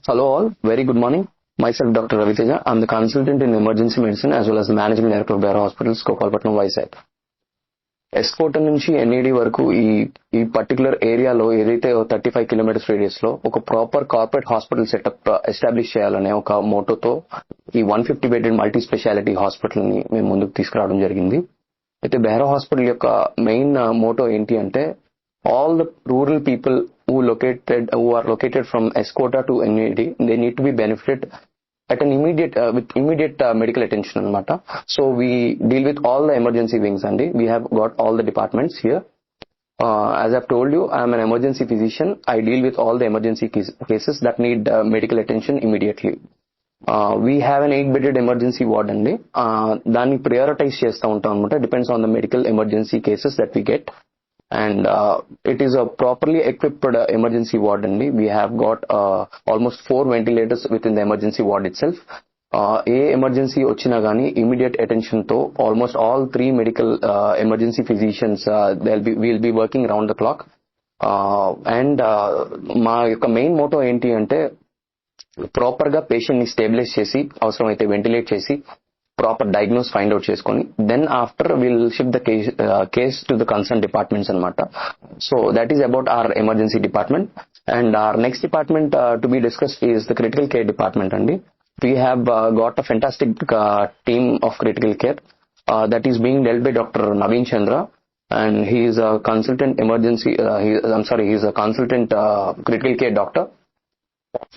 Hello all, very good morning. Myself Dr. Raviteja. I'm the consultant in emergency medicine as well as the managing director of Bhairav Hospitals, Gopalpatnam, Vizag. S. Kota నుంచి NED వరకు ఈ particular ఏరియాలో ఏదైతే 35 kilometres radius లో ఒక proper corporate hospital setup establish చేయాలనే ఒక మోటోతో ఈ 150 బెడెడ్ మల్టీ స్పెషాలిటీ హాస్పిటల్ ని మేము ముందుకు తీసుకురావడం జరిగింది. అయితే బెహ్రా హాస్పిటల్ యొక్క మెయిన్ మోటో ఏంటి అంటే all the rural people who are located from Escota to NED, they need to be benefited at an immediate medical attention anamata. So we deal with all the emergency wings and we have got all the departments here. As I've told you, I am an emergency physician. I deal with all the emergency cases that need medical attention immediately. We have an 8-bedded emergency ward and danni prioritize chesta untam anamata, depends on the medical emergency cases that we get. And it is a properly equipped emergency ward and we have got almost 4 ventilators within the emergency ward itself. Emergency ochina gani immediate attention to almost all 3 medical emergency physicians will be working round the clock. And మా యొక్క main motto ఏంటి అంటే proper గా patient ని stabilize చేసి అవసరమైతే ventilate చేసి proper diagnose find out చేసుకొని then after will shift the case to the concern departments అనమాట. So that is about our emergency department. And our next department to be discussed is the critical care department అండి. We have got a fantastic team of critical care that is being dealt by Dr. Naveen Chandra, and he is a consultant emergency he is a consultant critical care doctor.